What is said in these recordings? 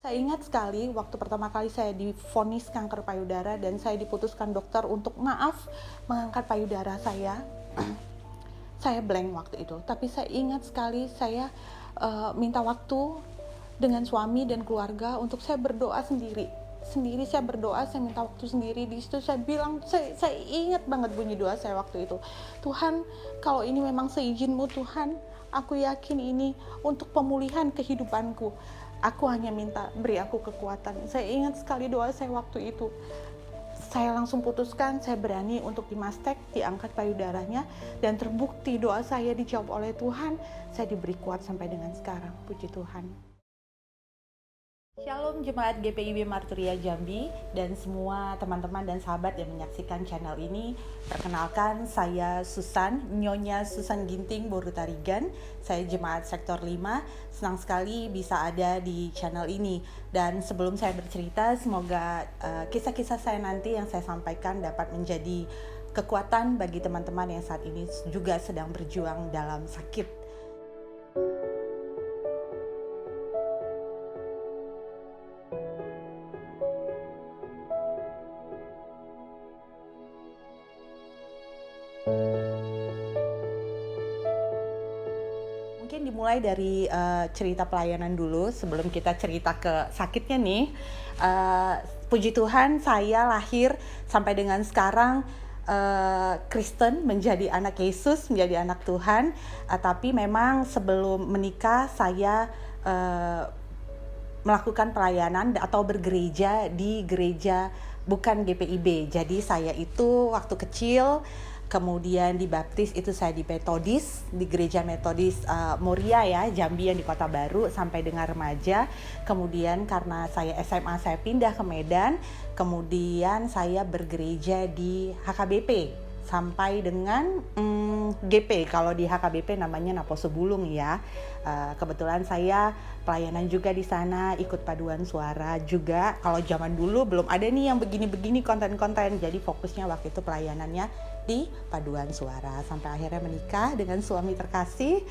Saya ingat sekali waktu pertama kali saya divonis kanker payudara dan saya diputuskan dokter untuk mengangkat payudara saya. Saya blank waktu itu, tapi saya ingat sekali saya minta waktu dengan suami dan keluarga untuk saya berdoa sendiri. Saya berdoa, saya minta waktu sendiri. Di situ saya bilang, saya ingat banget bunyi doa saya waktu itu. Tuhan, kalau ini memang seizin-Mu Tuhan, aku yakin ini untuk pemulihan kehidupanku. Aku hanya minta beri aku kekuatan. Saya ingat sekali doa saya waktu itu. Saya langsung putuskan, saya berani untuk dimastek, diangkat payudaranya, dan terbukti doa saya dijawab oleh Tuhan. Saya diberi kuat sampai dengan sekarang. Puji Tuhan. Shalom Jemaat GPIB Marturia Jambi dan semua teman-teman dan sahabat yang menyaksikan channel ini. Perkenalkan, saya Susan, Nyonya Susan Ginting Borutarigan. Saya Jemaat Sektor 5. Senang sekali bisa ada di channel ini. Dan sebelum saya bercerita, semoga kisah-kisah saya nanti yang saya sampaikan dapat menjadi kekuatan bagi teman-teman yang saat ini juga sedang berjuang dalam sakit. Mungkin dimulai dari cerita pelayanan dulu sebelum kita cerita ke sakitnya nih. Puji Tuhan, saya lahir sampai dengan sekarang Kristen, menjadi anak Yesus, menjadi anak Tuhan. Tapi memang sebelum menikah saya melakukan pelayanan atau bergereja di gereja bukan GPIB. Jadi saya itu waktu kecil kemudian dibaptis itu saya di Metodis, di gereja Metodis Moria ya, Jambi yang di Kota Baru sampai dengan remaja. Kemudian karena saya SMA saya pindah ke Medan, kemudian saya bergereja di HKBP sampai dengan GP. Kalau di HKBP namanya Naposo Bulung ya. Kebetulan saya pelayanan juga di sana, ikut paduan suara juga. Kalau zaman dulu belum ada nih yang begini-begini konten-konten. Jadi fokusnya waktu itu pelayanannya di paduan suara sampai akhirnya menikah dengan suami terkasih,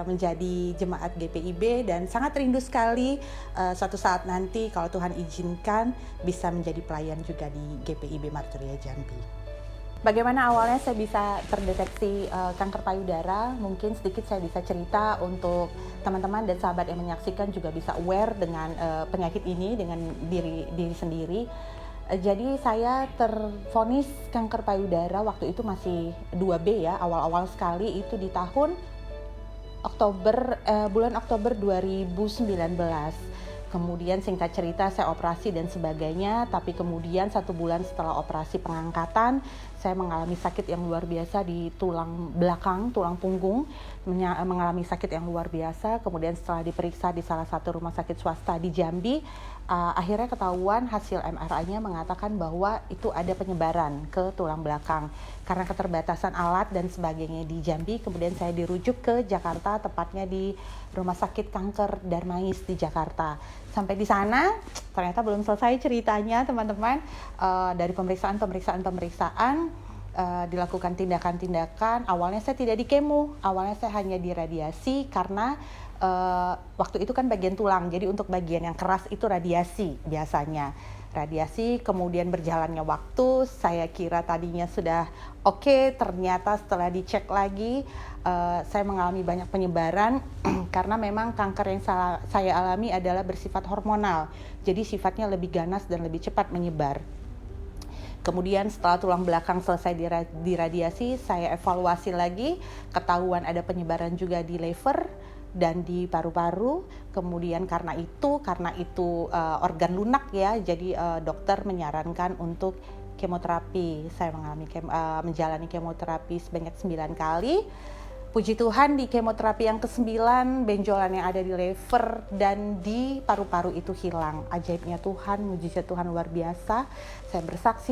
menjadi jemaat GPIB dan sangat rindu sekali suatu saat nanti kalau Tuhan izinkan bisa menjadi pelayan juga di GPIB Marturia Jambi. Bagaimana awalnya saya bisa terdeteksi kanker payudara? Mungkin sedikit saya bisa cerita untuk teman-teman dan sahabat yang menyaksikan juga bisa aware dengan penyakit ini dengan diri sendiri. Jadi saya tervonis kanker payudara waktu itu masih 2B ya, awal-awal sekali itu di tahun bulan Oktober 2019. Kemudian singkat cerita saya operasi dan sebagainya, tapi kemudian 1 bulan setelah operasi pengangkatan, saya mengalami sakit yang luar biasa di tulang belakang, tulang punggung, mengalami sakit yang luar biasa. Kemudian setelah diperiksa di salah satu rumah sakit swasta di Jambi, akhirnya ketahuan hasil MRI-nya mengatakan bahwa itu ada penyebaran ke tulang belakang. Karena keterbatasan alat dan sebagainya di Jambi, kemudian saya dirujuk ke Jakarta, tepatnya di Rumah Sakit Kanker Darmais di Jakarta. Sampai di sana ternyata belum selesai ceritanya teman-teman. Dari pemeriksaan dilakukan tindakan-tindakan. Awalnya saya tidak di kemo, awalnya saya hanya di radiasi karena waktu itu kan bagian tulang, jadi untuk bagian yang keras itu radiasi biasanya. Radiasi, kemudian berjalannya waktu, saya kira tadinya sudah oke, ternyata setelah dicek lagi saya mengalami banyak penyebaran karena memang kanker yang saya alami adalah bersifat hormonal, jadi sifatnya lebih ganas dan lebih cepat menyebar. Kemudian setelah tulang belakang selesai diradiasi, saya evaluasi lagi, ketahuan ada penyebaran juga di liver dan di paru-paru. Kemudian karena itu organ lunak ya, jadi dokter menyarankan untuk kemoterapi. Saya menjalani kemoterapi sebanyak 9 kali. Puji Tuhan di kemoterapi yang ke-9 benjolan yang ada di liver dan di paru-paru itu hilang. Ajaibnya Tuhan, mujizat Tuhan luar biasa. Saya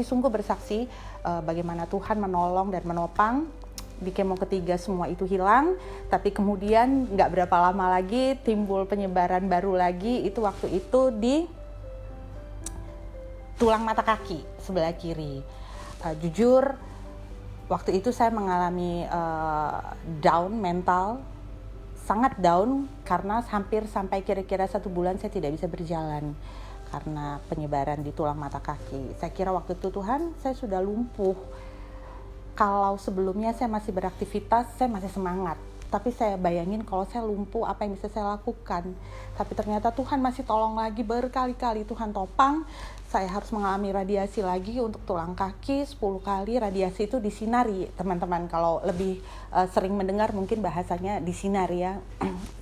sungguh bersaksi bagaimana Tuhan menolong dan menopang. Di kemo ketiga semua itu hilang, tapi kemudian nggak berapa lama lagi timbul penyebaran baru lagi, itu waktu itu di tulang mata kaki sebelah kiri. Jujur waktu itu saya mengalami down mental, sangat down karena hampir sampai kira-kira 1 bulan saya tidak bisa berjalan karena penyebaran di tulang mata kaki. Saya kira waktu itu Tuhan, saya sudah lumpuh. Kalau sebelumnya saya masih beraktivitas, saya masih semangat. Tapi saya bayangin kalau saya lumpuh, apa yang bisa saya lakukan. Tapi ternyata Tuhan masih tolong lagi, berkali-kali Tuhan topang. Saya harus mengalami radiasi lagi untuk tulang kaki 10 kali. Radiasi itu disinari, teman-teman. Kalau lebih sering mendengar mungkin bahasanya disinari ya.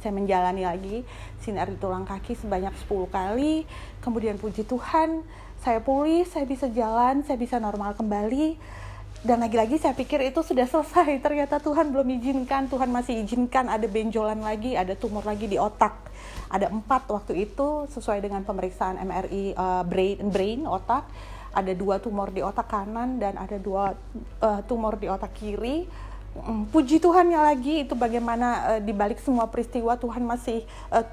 Saya menjalani lagi sinar di tulang kaki sebanyak 10 kali. Kemudian puji Tuhan, saya pulih, saya bisa jalan, saya bisa normal kembali. Dan lagi-lagi saya pikir itu sudah selesai, ternyata Tuhan belum izinkan, Tuhan masih izinkan ada benjolan lagi, ada tumor lagi di otak. Ada 4 waktu itu sesuai dengan pemeriksaan MRI brain otak, ada 2 tumor di otak kanan dan ada 2 tumor di otak kiri. Puji Tuhannya lagi, itu bagaimana di balik semua peristiwa Tuhan masih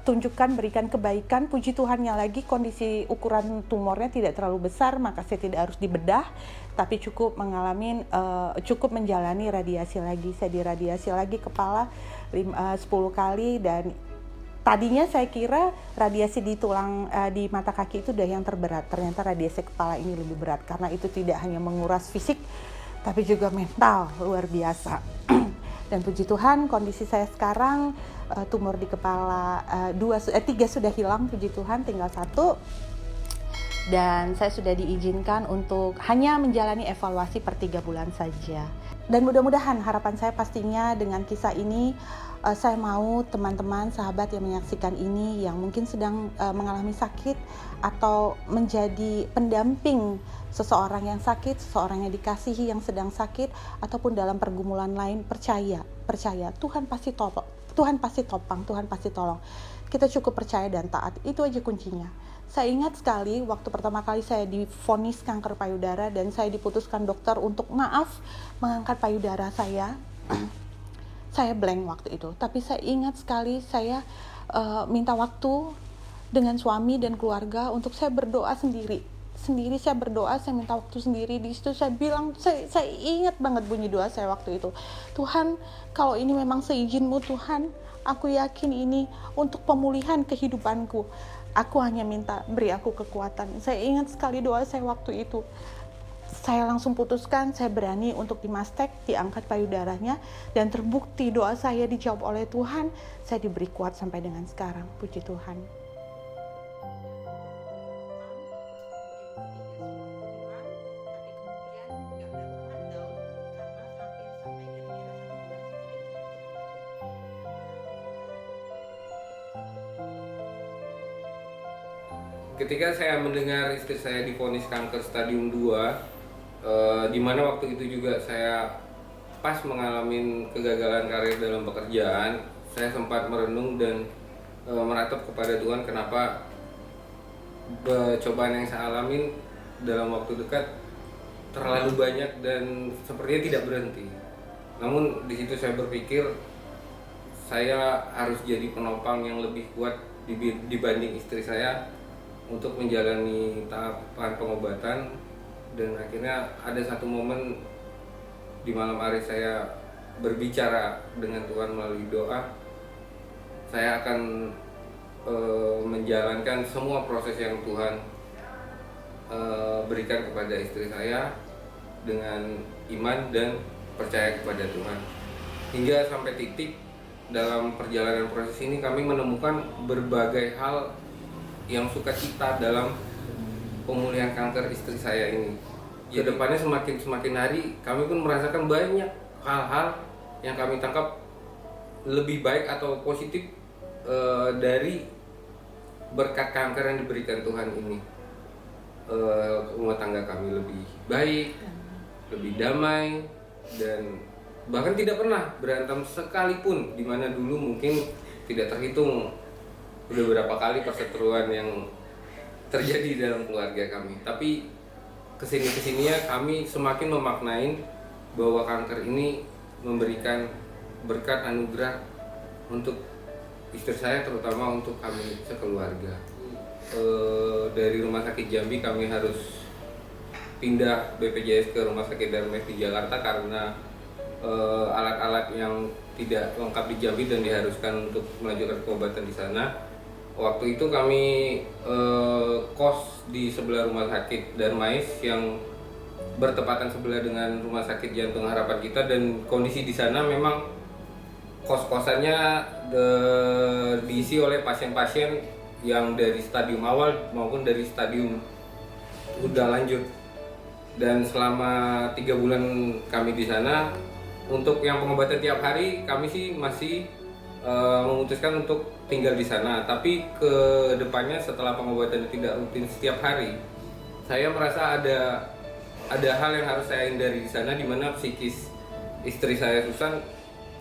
tunjukkan, berikan kebaikan. Puji Tuhannya lagi, kondisi ukuran tumornya tidak terlalu besar, maka saya tidak harus dibedah, tapi cukup menjalani radiasi lagi. Saya diradiasi lagi kepala 10 kali, dan tadinya saya kira radiasi di tulang di mata kaki itu udah yang terberat. Ternyata radiasi kepala ini lebih berat karena itu tidak hanya menguras fisik tapi juga mental, luar biasa. Dan puji Tuhan, kondisi saya sekarang tumor di kepala 3 sudah hilang, puji Tuhan, tinggal 1. Dan saya sudah diizinkan untuk hanya menjalani evaluasi per 3 bulan saja. Dan mudah-mudahan harapan saya pastinya dengan kisah ini, saya mau teman-teman, sahabat yang menyaksikan ini yang mungkin sedang mengalami sakit atau menjadi pendamping seseorang yang sakit, seseorang yang dikasihi yang sedang sakit, ataupun dalam pergumulan lain, percaya Tuhan pasti tolong, Tuhan pasti topang, Tuhan pasti tolong. Kita cukup percaya dan taat, itu aja kuncinya. Saya ingat sekali waktu pertama kali saya divonis kanker payudara dan saya diputuskan dokter untuk mengangkat payudara saya. Saya blank waktu itu, tapi saya ingat sekali saya minta waktu dengan suami dan keluarga untuk saya berdoa sendiri saya berdoa, saya minta waktu sendiri. Di situ saya bilang, saya ingat banget bunyi doa saya waktu itu. Tuhan, kalau ini memang seizin-Mu Tuhan, aku yakin ini untuk pemulihan kehidupanku. Aku hanya minta beri aku kekuatan. Saya ingat sekali doa saya waktu itu. Saya langsung putuskan, saya berani untuk dimastek, diangkat payudaranya, dan terbukti doa saya dijawab oleh Tuhan. Saya diberi kuat sampai dengan sekarang. Puji Tuhan. Ketika saya mendengar istri saya divonis kanker stadium 2, di mana waktu itu juga saya pas mengalami kegagalan karir dalam pekerjaan, saya sempat merenung dan meratap kepada Tuhan, kenapa cobaan yang saya alamin dalam waktu dekat terlalu banyak dan sepertinya tidak berhenti. Namun di situ saya berpikir saya harus jadi penopang yang lebih kuat dibanding istri saya untuk menjalani tahapan pengobatan. Dan akhirnya ada satu momen di malam hari saya berbicara dengan Tuhan melalui doa. Saya akan menjalankan semua proses yang Tuhan berikan kepada istri saya dengan iman dan percaya kepada Tuhan. Hingga sampai titik dalam perjalanan proses ini kami menemukan berbagai hal yang sukacita dalam pemulihan kanker istri saya ini. Ya, depannya semakin hari kami pun merasakan banyak hal-hal yang kami tangkap lebih baik atau positif dari berkat kanker yang diberikan Tuhan ini. Rumah tangga kami lebih baik, lebih damai, dan bahkan tidak pernah berantem sekalipun, dimana dulu mungkin tidak terhitung udah berapa kali perseteruan yang terjadi dalam keluarga kami. Tapi kesininya kami semakin memaknai bahwa kanker ini memberikan berkat anugerah untuk istri saya, terutama untuk kami sekeluarga. Dari Rumah Sakit Jambi kami harus pindah BPJS ke Rumah Sakit Darmais di Jakarta karena alat-alat yang tidak lengkap di Jambi dan diharuskan untuk melanjutkan pengobatan di sana. Waktu itu kami kos di sebelah rumah sakit Darmais yang bertepatan sebelah dengan rumah sakit Jantung Harapan Kita, dan kondisi di sana memang kos-kosannya diisi oleh pasien-pasien yang dari stadium awal maupun dari stadium udah lanjut. Dan selama 3 bulan kami di sana, untuk yang pengobatan tiap hari kami sih masih memutuskan untuk tinggal di sana. Tapi ke depannya setelah pengobatan tidak rutin setiap hari, saya merasa ada hal yang harus saya hindari di sana, di mana psikis istri saya Susan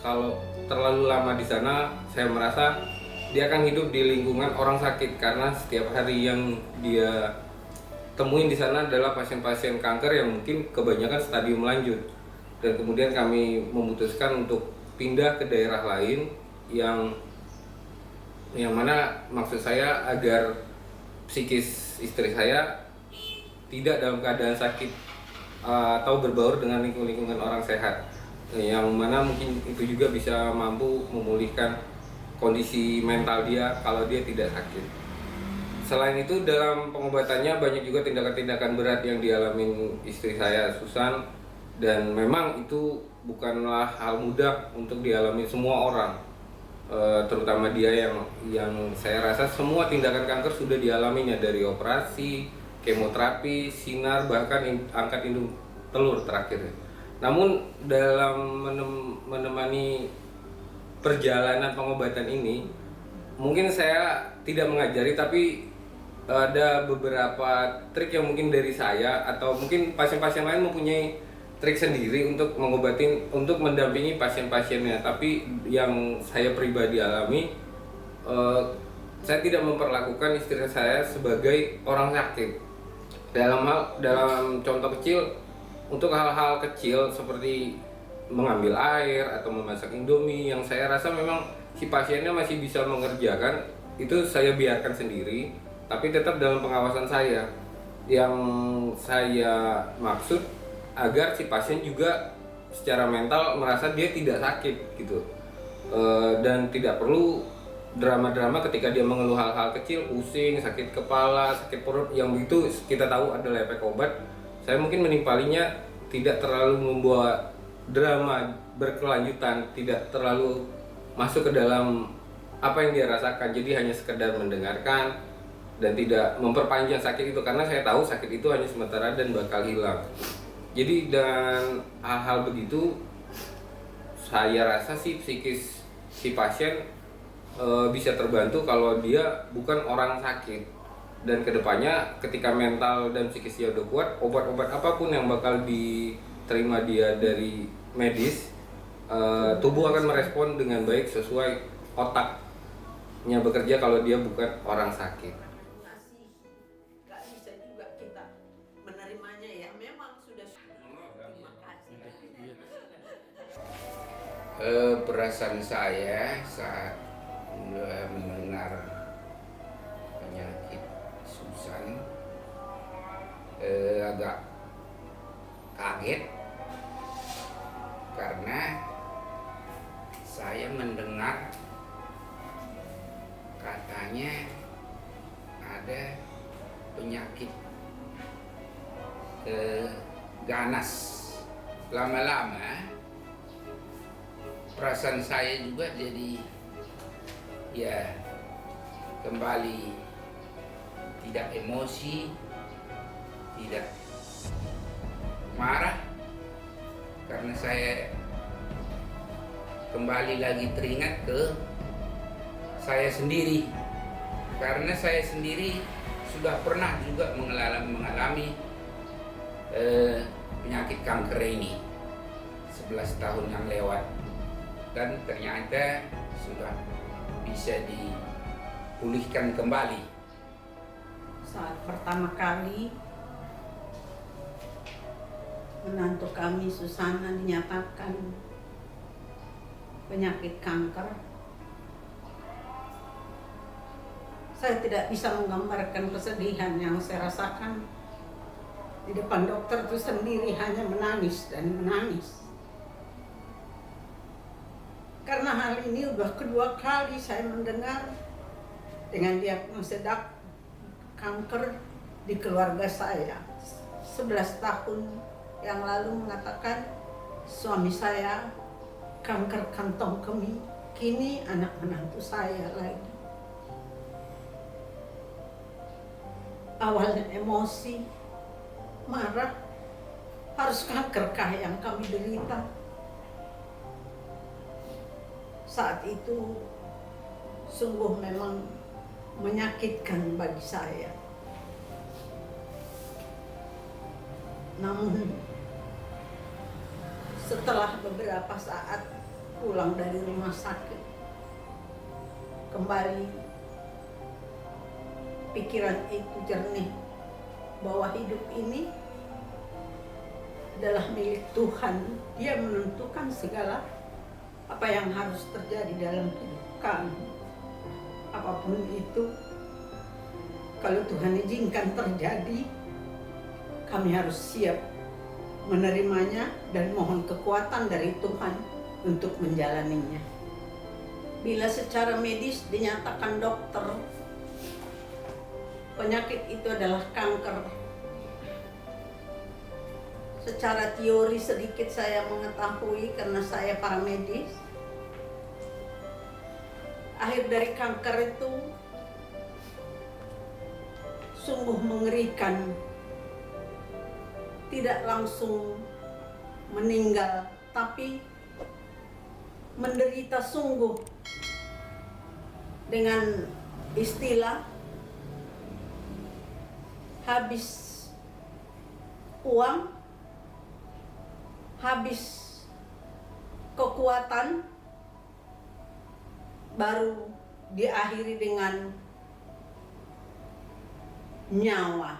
kalau terlalu lama di sana, saya merasa dia akan hidup di lingkungan orang sakit, karena setiap hari yang dia temuin di sana adalah pasien-pasien kanker yang mungkin kebanyakan stadium lanjut. Dan kemudian kami memutuskan untuk pindah ke daerah lain yang mana maksud saya agar psikis istri saya tidak dalam keadaan sakit atau berbaur dengan lingkungan orang sehat, yang mana mungkin itu juga bisa mampu memulihkan kondisi mental dia kalau dia tidak sakit. Selain itu, dalam pengobatannya banyak juga tindakan-tindakan berat yang dialami istri saya Susan, dan memang itu bukanlah hal mudah untuk dialami semua orang, terutama dia yang saya rasa semua tindakan kanker sudah dialaminya, dari operasi, kemoterapi, sinar, bahkan angkat indung telur terakhir. Namun dalam menemani perjalanan pengobatan ini, mungkin saya tidak mengajari, tapi ada beberapa trik yang mungkin dari saya atau mungkin pasien-pasien lain mempunyai trik sendiri untuk mengobatin, untuk mendampingi pasien-pasiennya. Tapi yang saya pribadi alami, saya tidak memperlakukan istri saya sebagai orang sakit. Dalam contoh kecil, untuk hal-hal kecil seperti mengambil air atau memasak indomie yang saya rasa memang si pasiennya masih bisa mengerjakan, itu saya biarkan sendiri, tapi tetap dalam pengawasan saya. Yang saya maksud agar si pasien juga secara mental merasa dia tidak sakit gitu, dan tidak perlu drama-drama ketika dia mengeluh hal-hal kecil, pusing, sakit kepala, sakit perut, yang itu kita tahu adalah efek obat. Saya mungkin menimpalinya tidak terlalu membuat drama berkelanjutan, tidak terlalu masuk ke dalam apa yang dia rasakan, jadi hanya sekedar mendengarkan dan tidak memperpanjang sakit itu, karena saya tahu sakit itu hanya sementara dan bakal hilang. Jadi dan hal-hal begitu, saya rasa sih psikis si pasien bisa terbantu kalau dia bukan orang sakit. Dan kedepannya ketika mental dan psikisnya udah kuat, obat-obat apapun yang bakal diterima dia dari medis, tubuh akan merespon dengan baik sesuai otaknya bekerja kalau dia bukan orang sakit. Nggak bisa juga kita menerimanya, ya memang sudah. Terima kasih. Perasaan saya saat mendengar penyakit Susan agak kaget, karena saya mendengar katanya ada penyakit ganas. Lama-lama perasaan saya juga jadi ya kembali tidak emosi, tidak marah, karena saya kembali lagi teringat ke saya sendiri, karena saya sendiri sudah pernah juga mengalami penyakit kanker ini 11 tahun yang lewat, dan ternyata sudah bisa dipulihkan kembali. Saat pertama kali menantu kami Susana dinyatakan penyakit kanker, saya tidak bisa menggambarkan kesedihan yang saya rasakan. Di depan dokter itu sendiri hanya menangis dan menangis. Karena hal ini udah kedua kali saya mendengar dengan diagnosis kanker di keluarga saya. 11 tahun yang lalu mengatakan suami saya kanker kantong kemih. Kini anak menantu saya lagi. Awalnya emosi, marah, harus kankerkah yang kami derita? Saat itu sungguh memang menyakitkan bagi saya. Namun setelah beberapa saat pulang dari rumah sakit, kembali pikiran itu jernih bahwa hidup ini adalah milik Tuhan. Dia menentukan segala apa yang harus terjadi dalam hidup kami. Apapun itu, kalau Tuhan izinkan terjadi, kami harus siap menerimanya dan mohon kekuatan dari Tuhan untuk menjalaninya. Bila secara medis dinyatakan dokter penyakit itu adalah kanker, secara teori sedikit saya mengetahui karena saya paramedis. Akhir dari kanker itu sungguh mengerikan. Tidak langsung meninggal, tapi menderita sungguh dengan istilah habis uang, habis kekuatan, baru diakhiri dengan nyawa.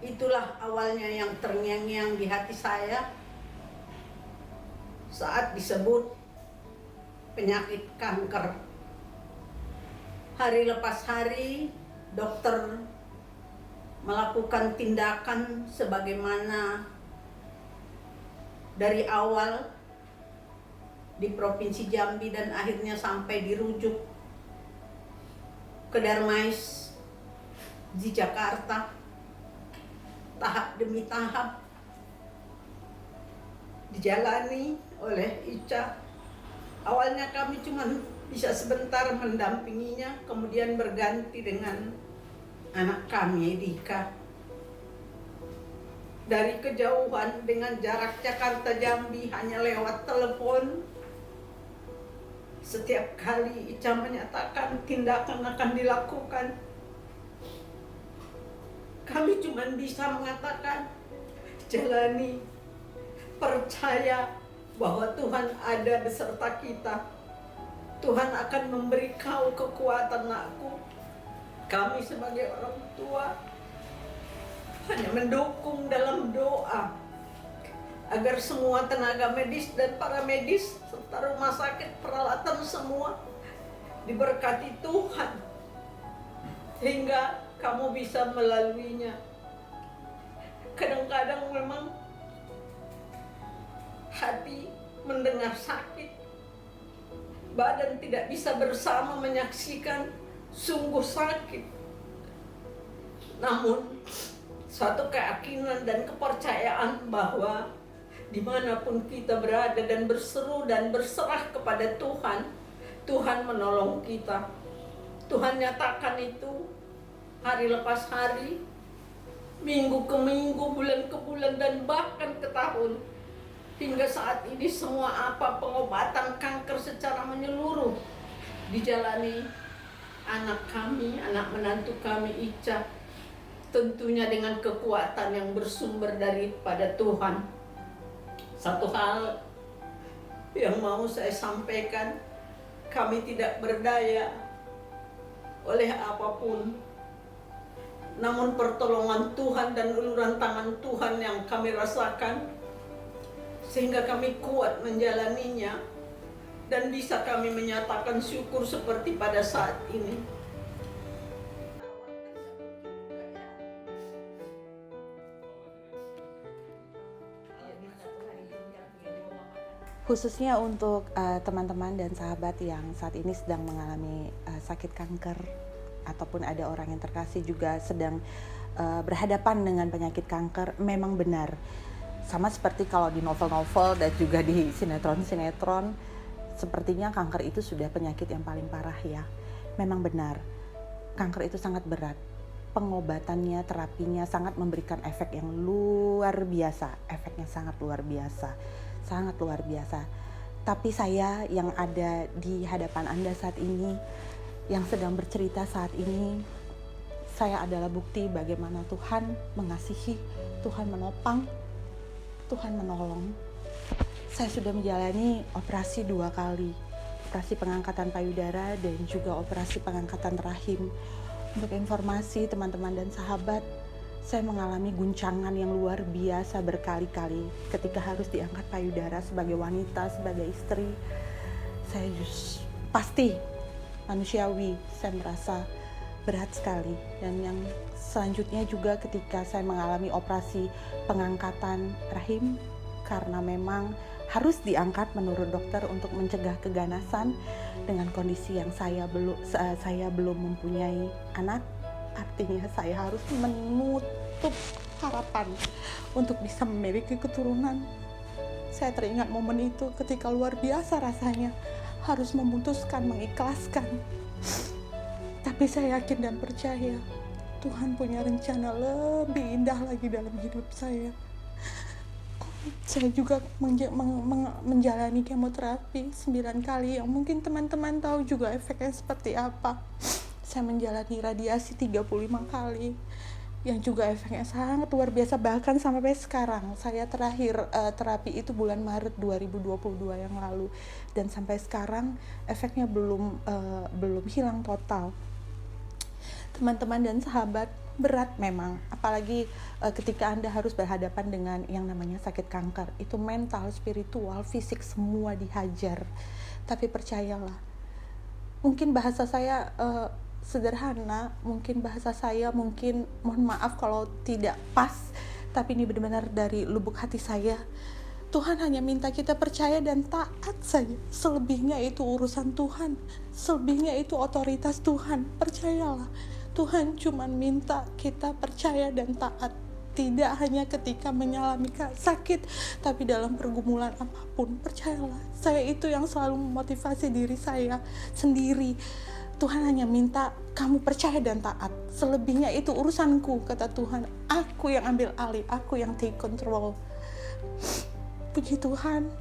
Itulah awalnya yang terngiang-ngiang di hati saya saat disebut penyakit kanker. Hari lepas hari dokter melakukan tindakan sebagaimana dari awal di Provinsi Jambi dan akhirnya sampai dirujuk ke Darmais di Jakarta. Tahap demi tahap dijalani oleh Ica. Awalnya kami cuma bisa sebentar mendampinginya, kemudian berganti dengan anak kami, Dika. Dari kejauhan dengan jarak Jakarta Jambi hanya lewat telepon, setiap kali Ica menyatakan tindakan akan dilakukan, kami cuma bisa mengatakan jalani, percaya bahwa Tuhan ada beserta kita. Tuhan akan memberi kau kekuatan, nakku. Kami sebagai orang tua hanya mendukung dalam doa agar semua tenaga medis dan paramedis serta rumah sakit, peralatan semua diberkati Tuhan sehingga kamu bisa melaluinya. Kadang-kadang memang hati mendengar sakit, badan tidak bisa bersama menyaksikan, sungguh sakit. Namun suatu keyakinan dan kepercayaan bahwa dimanapun kita berada dan berseru dan berserah kepada Tuhan, Tuhan menolong kita. Tuhan nyatakan itu hari lepas hari, minggu ke minggu, bulan ke bulan, dan bahkan ke tahun. Hingga saat ini semua pengobatan kanker secara menyeluruh dijalani anak kami, anak menantu kami Ica. Tentunya dengan kekuatan yang bersumber daripada Tuhan. Satu hal yang mau saya sampaikan, kami tidak berdaya oleh apapun. Namun pertolongan Tuhan dan uluran tangan Tuhan yang kami rasakan, sehingga kami kuat menjalaninya dan bisa kami menyatakan syukur seperti pada saat ini. Khususnya untuk teman-teman dan sahabat yang saat ini sedang mengalami sakit kanker, ataupun ada orang yang terkasih juga sedang berhadapan dengan penyakit kanker, memang benar. Sama seperti kalau di novel-novel dan juga di sinetron-sinetron, sepertinya kanker itu sudah penyakit yang paling parah ya. Memang benar, kanker itu sangat berat. Pengobatannya, terapinya sangat memberikan efek yang luar biasa. Efeknya sangat luar biasa. Sangat luar biasa. Tapi saya yang ada di hadapan Anda saat ini, yang sedang bercerita saat ini, saya adalah bukti bagaimana Tuhan mengasihi, Tuhan menopang, Tuhan menolong. Saya sudah menjalani operasi 2 kali, operasi pengangkatan payudara dan juga operasi pengangkatan rahim. Untuk informasi teman-teman dan sahabat, saya mengalami guncangan yang luar biasa berkali-kali ketika harus diangkat payudara sebagai wanita, sebagai istri. Saya pasti manusiawi, saya merasa berat sekali. Dan yang selanjutnya juga ketika saya mengalami operasi pengangkatan rahim, karena memang harus diangkat menurut dokter untuk mencegah keganasan dengan kondisi yang saya belum mempunyai anak. Artinya saya harus menutup harapan untuk bisa memiliki keturunan. Saya teringat momen itu ketika luar biasa rasanya harus memutuskan, mengikhlaskan. Tapi saya yakin dan percaya Tuhan punya rencana lebih indah lagi dalam hidup saya. Saya juga menjalani kemoterapi 9 kali yang mungkin teman-teman tahu juga efeknya seperti apa. Saya menjalani radiasi 35 kali yang juga efeknya sangat luar biasa, bahkan sampai sekarang. Saya terakhir terapi itu bulan Maret 2022 yang lalu, dan sampai sekarang efeknya belum hilang total. Teman-teman dan sahabat, berat memang, apalagi ketika Anda harus berhadapan dengan yang namanya sakit kanker. Itu mental, spiritual, fisik semua dihajar. Tapi percayalah, mungkin bahasa saya sederhana, mungkin bahasa saya mungkin mohon maaf kalau tidak pas, tapi ini benar-benar dari lubuk hati saya. Tuhan hanya minta kita percaya dan taat saja. Selebihnya itu urusan Tuhan, selebihnya itu otoritas Tuhan. Percayalah, Tuhan cuma minta kita percaya dan taat. Tidak hanya ketika mengalami sakit, tapi dalam pergumulan apapun. Percayalah, saya itu yang selalu memotivasi diri saya sendiri. Tuhan hanya minta kamu percaya dan taat. Selebihnya itu urusanku, kata Tuhan. Aku yang ambil alih, aku yang take control. Puji Tuhan,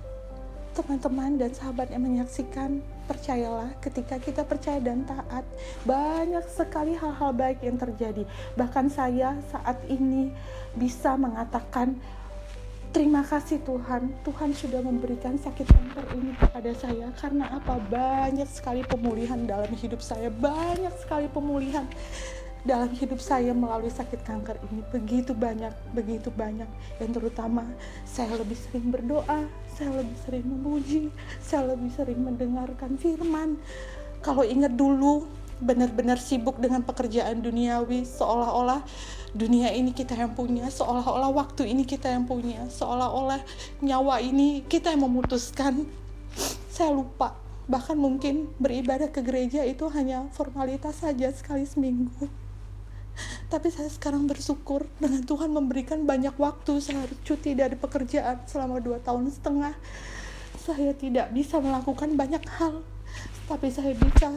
teman-teman dan sahabat yang menyaksikan, percayalah ketika kita percaya dan taat, banyak sekali hal-hal baik yang terjadi. Bahkan saya saat ini bisa mengatakan, terima kasih Tuhan, Tuhan sudah memberikan sakit kanker ini kepada saya. Karena apa? Banyak sekali pemulihan dalam hidup saya. Banyak sekali pemulihan dalam hidup saya melalui sakit kanker ini. Begitu banyak. Dan terutama saya lebih sering berdoa, saya lebih sering memuji, saya lebih sering mendengarkan firman. Kalau ingat dulu, benar-benar sibuk dengan pekerjaan duniawi, seolah-olah dunia ini kita yang punya, seolah-olah waktu ini kita yang punya, seolah-olah nyawa ini kita yang memutuskan. Saya lupa, bahkan mungkin beribadah ke gereja itu hanya formalitas saja sekali seminggu. Tapi saya sekarang bersyukur dengan Tuhan memberikan banyak waktu. Saya harus cuti dari pekerjaan selama 2,5 tahun. Saya tidak bisa melakukan banyak hal, tapi saya bisa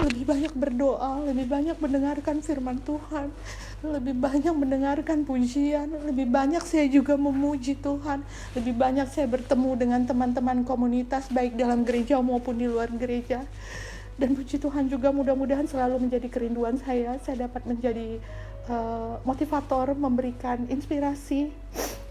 lebih banyak berdoa, lebih banyak mendengarkan firman Tuhan, lebih banyak mendengarkan pujian, lebih banyak saya juga memuji Tuhan, lebih banyak saya bertemu dengan teman-teman komunitas baik dalam gereja maupun di luar gereja. Dan puji Tuhan juga mudah-mudahan selalu menjadi kerinduan saya dapat menjadi motivator, memberikan inspirasi,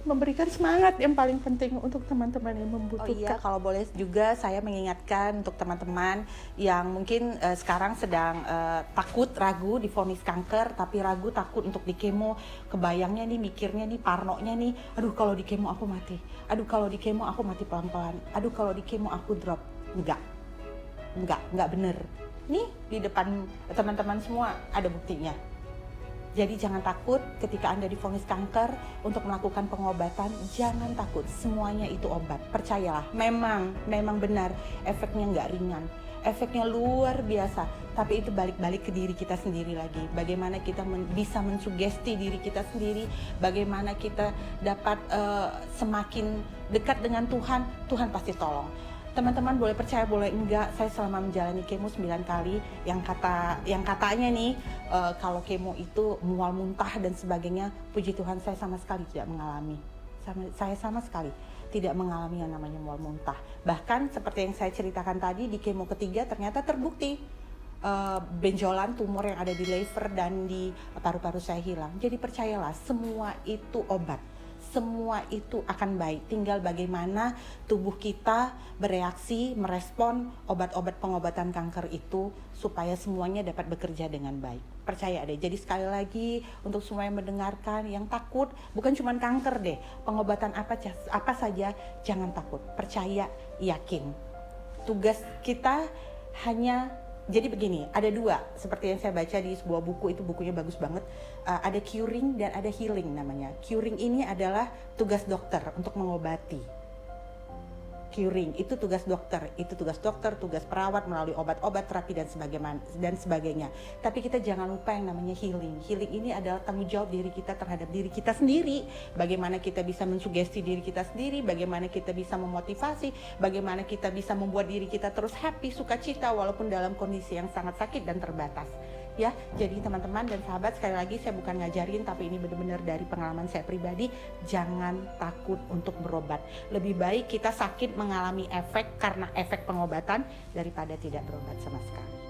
memberikan semangat yang paling penting untuk teman-teman yang membutuhkan. Oh iya, kalau boleh juga saya mengingatkan untuk teman-teman yang mungkin sekarang sedang takut, ragu divonis kanker, tapi ragu, takut untuk dikemo. Kebayangnya nih, mikirnya nih, parnonya nih, aduh kalau dikemo aku mati, aduh kalau dikemo aku mati pelan-pelan, aduh kalau dikemo aku drop. Enggak bener. Nih di depan teman-teman semua ada buktinya. Jadi jangan takut ketika Anda divonis kanker untuk melakukan pengobatan, jangan takut, semuanya itu obat. Percayalah, memang benar efeknya nggak ringan, efeknya luar biasa, tapi itu balik-balik ke diri kita sendiri lagi. Bagaimana kita bisa mensugesti diri kita sendiri, bagaimana kita dapat semakin dekat dengan Tuhan, Tuhan pasti tolong. Teman-teman boleh percaya boleh enggak, saya selama menjalani kemo 9 kali yang katanya nih kalau kemo itu mual muntah dan sebagainya, puji Tuhan saya sama sekali tidak mengalami. Saya sama sekali tidak mengalami yang namanya mual muntah. Bahkan seperti yang saya ceritakan tadi, di kemo ketiga ternyata terbukti benjolan tumor yang ada di lever dan di paru-paru saya hilang. Jadi percayalah, semua itu obat. Semua itu akan baik, tinggal bagaimana tubuh kita bereaksi, merespon obat-obat pengobatan kanker itu supaya semuanya dapat bekerja dengan baik. Percaya deh, jadi sekali lagi untuk semua yang mendengarkan, yang takut, bukan cuma kanker deh, pengobatan apa saja, jangan takut, percaya, yakin. Tugas kita hanya jadi begini, ada dua, seperti yang saya baca di sebuah buku, itu bukunya bagus banget. Ada curing dan ada healing namanya. Curing ini adalah tugas dokter untuk mengobati. Curing itu tugas dokter, tugas perawat melalui obat-obat, terapi dan sebagainya. Tapi kita jangan lupa yang namanya healing. Healing ini adalah tanggung jawab diri kita terhadap diri kita sendiri. Bagaimana kita bisa mensugesti diri kita sendiri, bagaimana kita bisa memotivasi, bagaimana kita bisa membuat diri kita terus happy, sukacita walaupun dalam kondisi yang sangat sakit dan terbatas. Ya, jadi teman-teman dan sahabat, sekali lagi saya bukan ngajarin, tapi ini benar-benar dari pengalaman saya pribadi. Jangan takut untuk berobat. Lebih baik kita sakit mengalami efek karena efek pengobatan daripada tidak berobat sama sekali.